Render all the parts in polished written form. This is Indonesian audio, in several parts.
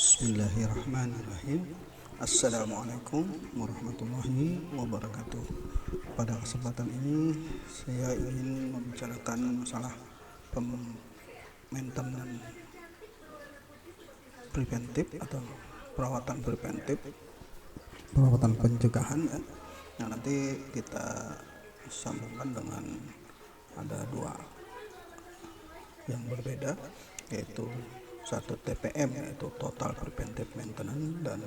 Bismillahirrahmanirrahim. Assalamualaikum warahmatullahi wabarakatuh. Pada kesempatan ini saya ingin membicarakan masalah maintenance preventif atau perawatan preventif, perawatan pencegahan ya. Nah, nanti kita sambungkan dengan ada dua yang berbeda, yaitu satu TPM yaitu Total Preventive Maintenance, dan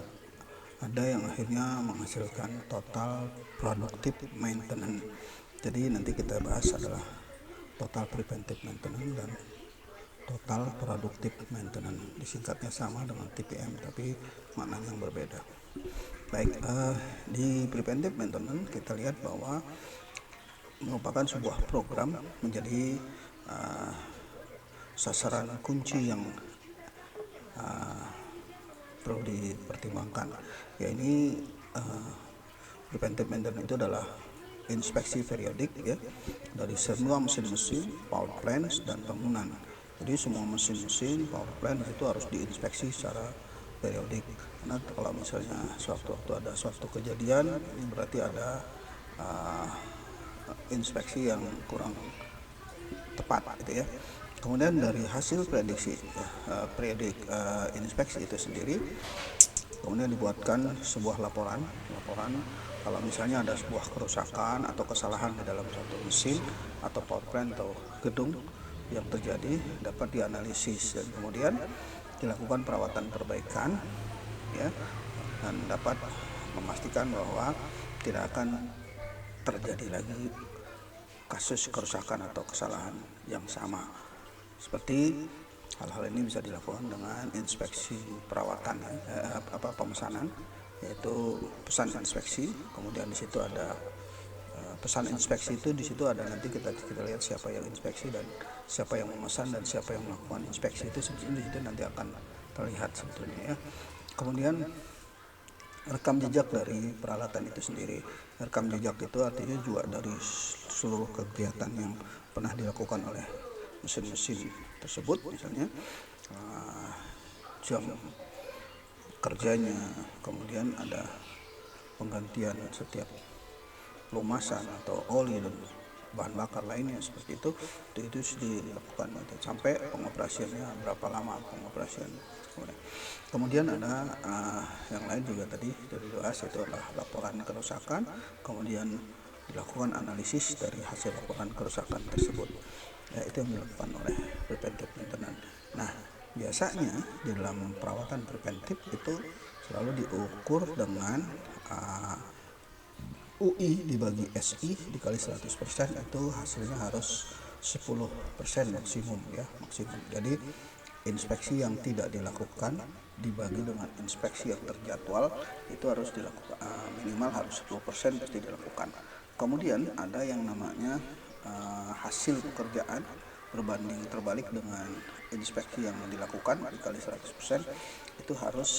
ada yang akhirnya menghasilkan Total Productive Maintenance. Jadi nanti kita bahas adalah Total Preventive Maintenance dan Total Productive Maintenance. Disingkatnya sama dengan TPM tapi maknanya yang berbeda. Baik, di Preventive Maintenance kita lihat bahwa merupakan sebuah program menjadi sasaran kunci yang perlu dipertimbangkan. Ya, ini preventive maintenance itu adalah inspeksi periodik ya dari semua mesin-mesin, power plants dan bangunan. Jadi semua mesin-mesin, power plant itu harus diinspeksi secara periodik. Karena kalau misalnya sewaktu-waktu ada suatu kejadian, ini berarti ada inspeksi yang kurang tepat gitu ya. Kemudian dari hasil prediksi inspeksi itu sendiri, kemudian dibuatkan sebuah laporan kalau misalnya ada sebuah kerusakan atau kesalahan di dalam suatu mesin atau power plant atau gedung yang terjadi, dapat dianalisis dan kemudian dilakukan perawatan perbaikan ya, dan dapat memastikan bahwa tidak akan terjadi lagi kasus kerusakan atau kesalahan yang sama. Seperti hal-hal ini bisa dilakukan dengan inspeksi perawatan pemesanan, yaitu pesan inspeksi. Kemudian di situ ada pesan inspeksi, itu di situ ada nanti kita lihat siapa yang inspeksi dan siapa yang memesan dan siapa yang melakukan inspeksi, itu sebetulnya di situ nanti akan terlihat sebetulnya ya. Kemudian rekam jejak dari peralatan itu sendiri. Rekam jejak itu artinya juga dari seluruh kegiatan yang pernah dilakukan oleh mesin-mesin tersebut, misalnya jam kerjanya, kemudian ada penggantian setiap pelumasan atau oli dan bahan bakar lainnya seperti itu dilakukan sampai pengoperasiannya berapa lama pengoperasian. Kemudian ada yang lain juga tadi dari DOAS, itu adalah laporan kerusakan, kemudian dilakukan analisis dari hasil laporan kerusakan tersebut. Ya, itu yang dilakukan oleh preventive maintenance. Nah, biasanya di dalam perawatan preventif itu selalu diukur dengan UI dibagi SI dikali 100%, itu hasilnya harus 10% maksimum ya, maksimum. Jadi inspeksi yang tidak dilakukan dibagi dengan inspeksi yang terjadwal itu harus dilakukan, minimal harus 10% pasti dilakukan. Kemudian ada yang namanya hasil pekerjaan berbanding terbalik dengan inspeksi yang dilakukan dikali 100%, itu harus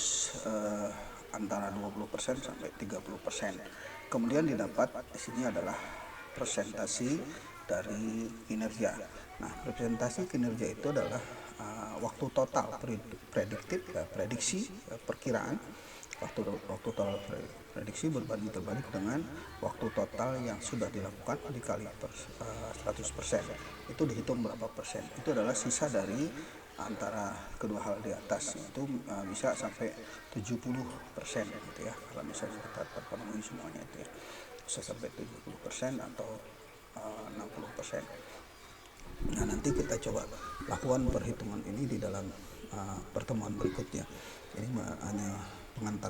antara 20% sampai 30%. Kemudian didapat di sini adalah presentasi dari kinerja. Nah, presentasi kinerja itu adalah waktu total prediktif ya, prediksi ya, perkiraan waktu total prediksi berbanding terbalik dengan waktu total yang sudah dilakukan dikali 100%. Itu dihitung berapa persen. Itu adalah sisa dari antara kedua hal di atas, itu bisa sampai 70% gitu ya. Kalau misalnya kita terpenuhi semuanya itu ya, bisa sampai 70% atau 60%. Nah, nanti kita coba lakukan perhitungan ini di dalam pertemuan berikutnya. Ini hanya pengantar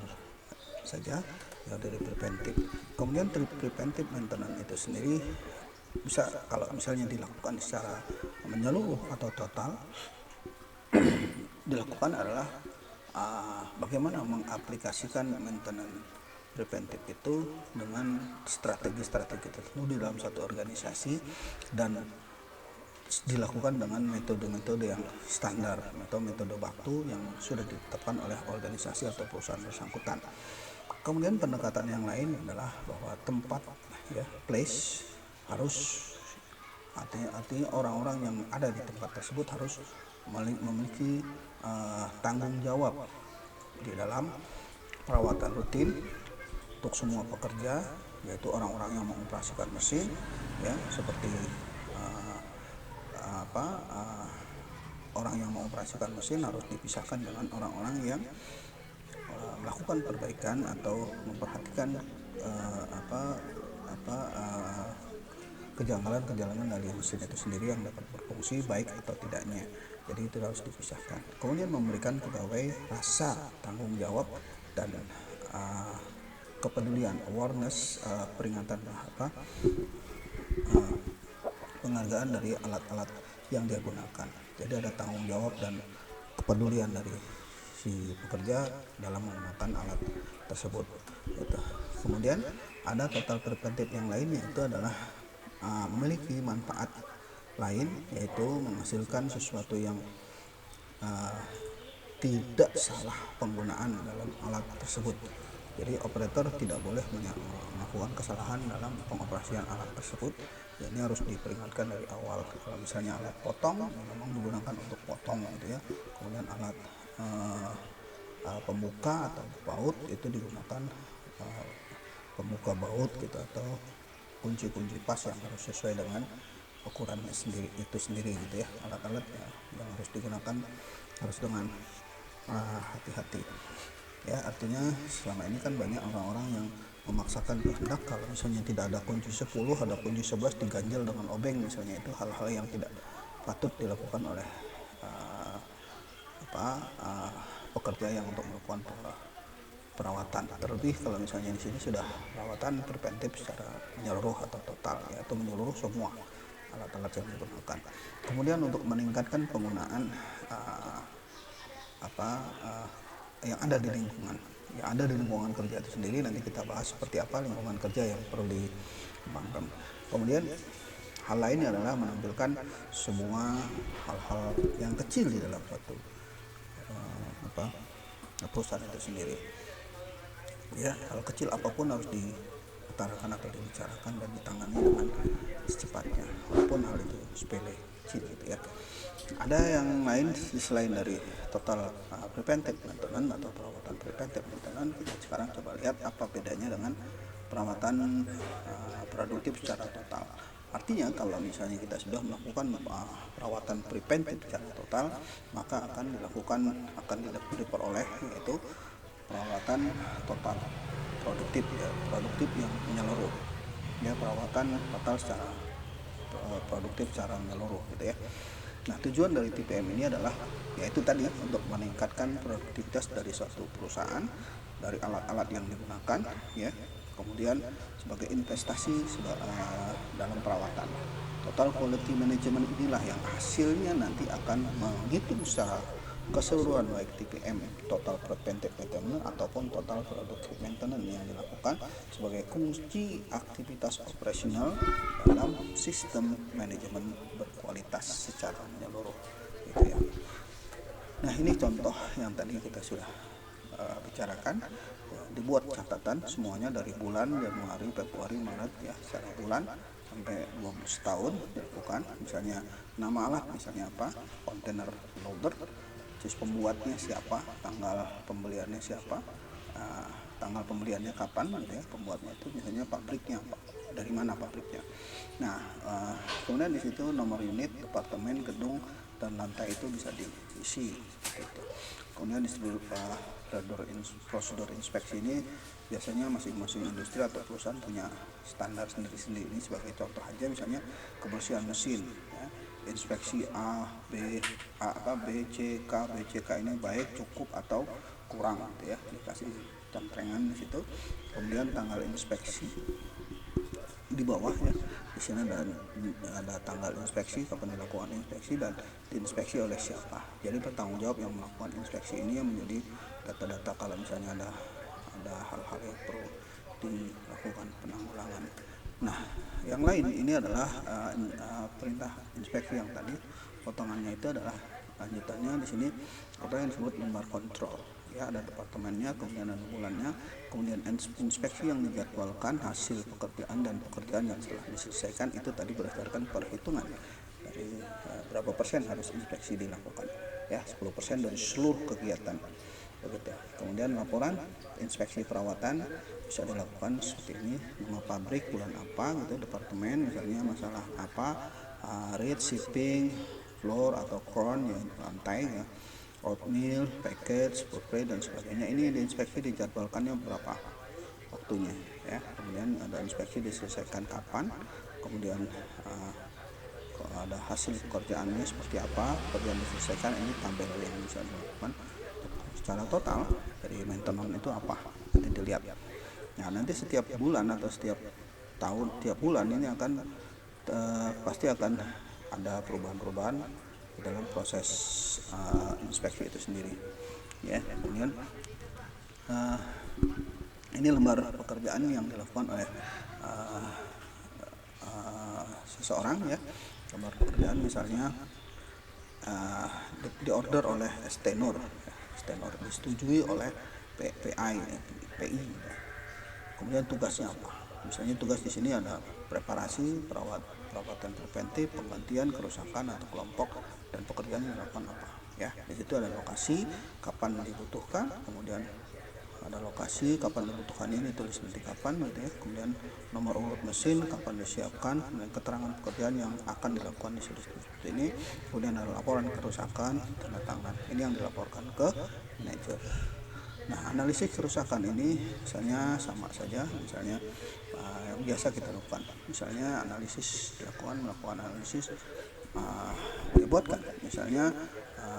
saja ya dari preventif. Kemudian preventive maintenance itu sendiri bisa kalau misalnya dilakukan secara menyeluruh atau total, dilakukan adalah bagaimana mengaplikasikan maintenance preventif itu dengan strategi-strategi tertentu di dalam satu organisasi dan dilakukan dengan metode-metode yang standar atau metode baku yang sudah ditetapkan oleh organisasi atau perusahaan bersangkutan. Kemudian pendekatan yang lain adalah bahwa tempat ya, place, harus artinya orang-orang yang ada di tempat tersebut harus memiliki tanggung jawab di dalam perawatan rutin untuk semua pekerja, yaitu orang-orang yang mengoperasikan mesin, ya, seperti orang yang mengoperasikan mesin harus dipisahkan dengan orang-orang yang melakukan perbaikan atau memperhatikan kejanggalan-kejanggalan dari mesin itu sendiri yang dapat berfungsi baik atau tidaknya. Jadi itu harus dipisahkan. Kemudian memberikan pegawai rasa tanggung jawab dan kepedulian, awareness, peringatan penghargaan dari alat-alat yang dia gunakan. Jadi ada tanggung jawab dan kepedulian dari si pekerja dalam menggunakan alat tersebut. Gitu. Kemudian ada total preventif yang lainnya, itu adalah memiliki manfaat lain, yaitu menghasilkan sesuatu yang tidak salah penggunaan dalam alat tersebut. Jadi operator tidak boleh melakukan kesalahan dalam pengoperasian alat tersebut. Ya, ini harus diperingatkan dari awal. Kalau misalnya alat potong, memang digunakan untuk potong gitu ya. Kemudian alat pembuka atau baut itu digunakan pembuka baut gitu, atau kunci-kunci pas yang harus sesuai dengan ukurannya sendiri gitu ya. Alat-alat yang harus digunakan harus dengan hati-hati ya. Artinya selama ini kan banyak orang-orang yang memaksakan kehendak, kalau misalnya tidak ada kunci 10, ada kunci 11 diganjel dengan obeng misalnya. Itu hal-hal yang tidak patut dilakukan oleh pekerja yang untuk melakukan perawatan. Terlebih kalau misalnya di sini sudah perawatan preventif secara menyeluruh atau total, yaitu menyeluruh semua alat-alat yang digunakan. Kemudian untuk meningkatkan penggunaan yang ada di lingkungan kerja itu sendiri, nanti kita bahas seperti apa lingkungan kerja yang perlu dikembangkan. Kemudian hal lainnya adalah menampilkan semua hal-hal yang kecil di dalam suatu perusahaan itu sendiri. Ya, hal kecil apapun harus diutarakan atau dibicarakan dan ditangani dengan secepatnya, walaupun hal itu sepele kecil gitu ya. Ada yang lain selain dari total preventive maintenance atau perawatan preventive maintenance. Kita sekarang coba lihat apa bedanya dengan perawatan produktif secara total. Artinya kalau misalnya kita sudah melakukan perawatan preventif secara total, maka akan diperoleh yaitu perawatan total produktif ya, produktif yang menyeluruh ya, perawatan total secara produktif secara menyeluruh gitu ya. Nah, tujuan dari TPM ini adalah yaitu tadi untuk meningkatkan produktivitas dari suatu perusahaan, dari alat-alat yang digunakan ya, kemudian sebagai investasi dalam perawatan. Total quality management inilah yang hasilnya nanti akan menghitung secara keseluruhan baik TPM, total preventive maintenance, ataupun total productive maintenance yang dilakukan sebagai kunci aktivitas operasional dalam sistem manajemen berkualitas secara menyeluruh gitu ya. Nah, ini contoh yang tadi kita sudah bicarakan. Dibuat catatan semuanya dari bulan Januari, Februari, Maret ya, secara bulan sampai 12 tahun dilakukan. Misalnya nama alat misalnya apa, container loader, terus pembuatnya siapa, tanggal pembeliannya siapa, tanggal pembeliannya kapan gitu ya, pembuatnya itu misalnya pabriknya apa, dari mana pabriknya. Nah, kemudian di situ nomor unit, departemen, gedung, dan lantai itu bisa diisi gitu. Kemudian di prosedur inspeksi ini biasanya masing-masing industri atau perusahaan punya standar sendiri-sendiri. Ini sebagai contoh aja, misalnya kebersihan mesin ya, inspeksi A, B, C, K ini baik, cukup, atau kurang gitu ya, dikasih centrengan di situ. Kemudian tanggal inspeksi di bawah ya, di sini ada tanggal inspeksi, kapan dilakukan inspeksi, dan diinspeksi oleh siapa. Jadi bertanggung jawab yang melakukan inspeksi ini yang menjadi data-data kalau misalnya ada hal-hal yang perlu dilakukan penanggulangan. Nah, yang lain ini adalah perintah inspeksi yang tadi potongannya itu adalah lanjutannya di sini ada yang disebut lembar kontrol ya, ada departemennya, kemudian ada bulannya, kemudian inspeksi yang dijadwalkan, hasil pekerjaan dan pekerjaan yang telah diselesaikan itu tadi berdasarkan perhitungan dari berapa persen harus inspeksi dilakukan ya, 10% dari seluruh kegiatan begitu. Kemudian laporan inspeksi perawatan bisa dilakukan seperti ini, nama pabrik, bulan apa gitu, departemen misalnya masalah apa, rate, shipping, floor atau crown ya, lantai ya, oatmeal, package, puree dan sebagainya. Ini diinspeksi dijadwalkannya berapa waktunya ya. Kemudian ada inspeksi diselesaikan kapan, kemudian ada hasil pekerjaannya seperti apa, pekerjaan diselesaikan, ini tabel yang bisa dilakukan secara total dari maintenance itu apa, nanti dilihat. Nah, nanti setiap bulan atau setiap tahun, tiap bulan ini akan pasti akan ada perubahan-perubahan di dalam proses inspeksi itu sendiri ya. Kemudian ini lembar pekerjaan yang dilakukan oleh seseorang ya. Lembar pekerjaan misalnya diorder oleh Stenor, Stenor disetujui oleh PI. Kemudian tugasnya apa? Misalnya tugas di sini ada preparasi, perawatan preventif, penggantian, kerusakan atau kelompok, dan pekerjaan yang dilakukan apa? Ya, di situ ada lokasi, kapan dibutuhkan, kemudian ada lokasi, kapan dibutuhkan, ini tulis nanti kapan gitu ya. Kemudian nomor urut mesin, kapan disiapkan, dan keterangan pekerjaan yang akan dilakukan di seperti ini. Kemudian ada laporan kerusakan, tanda tangan. Ini yang dilaporkan ke manajer. Nah, analisis kerusakan ini misalnya sama saja, misalnya yang biasa kita lakukan. Misalnya analisis melakukan analisis, dibuatkan misalnya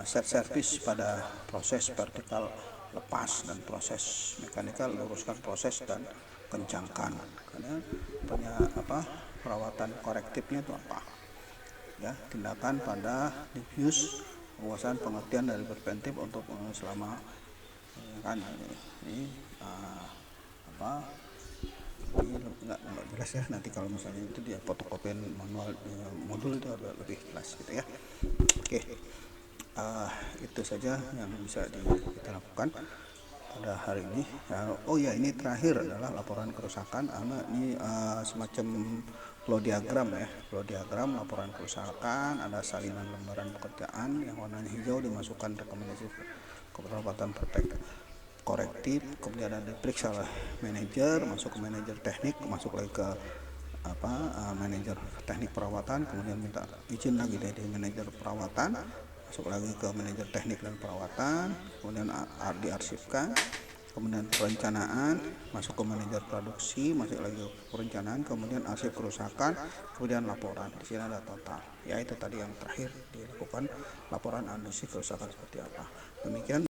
set service pada proses vertikal lepas dan proses mekanikal, luruskan proses dan kencangkan. Karena punya perawatan korektifnya itu apa? Ya, tindakan pada diffuse, penguasaan pengertian dari preventif untuk selama kan ini ini nggak jelas ya, nanti kalau misalnya itu dia fotokopian manual modul itu agak lebih jelas gitu ya. Oke, itu saja yang bisa kita lakukan pada hari ini. Oh ya, ini terakhir adalah laporan kerusakan. Ini semacam flow diagram ya, flow diagram laporan kerusakan. Ada salinan lembaran pekerjaan yang warnanya hijau, dimasukkan rekomendasi keperawatan korektif, kemudian ada diperiksa oleh manajer, masuk ke manajer teknik, masuk lagi ke manajer teknik perawatan, kemudian minta izin lagi dari manajer perawatan, masuk lagi ke manajer teknik dan perawatan, kemudian diarsipkan, kemudian perencanaan, masuk ke manajer produksi, masuk lagi ke perencanaan, kemudian arsip kerusakan, kemudian laporan. Di sini ada total. Ya, itu tadi yang terakhir dilakukan, laporan analisis kerusakan seperti apa. Demikian.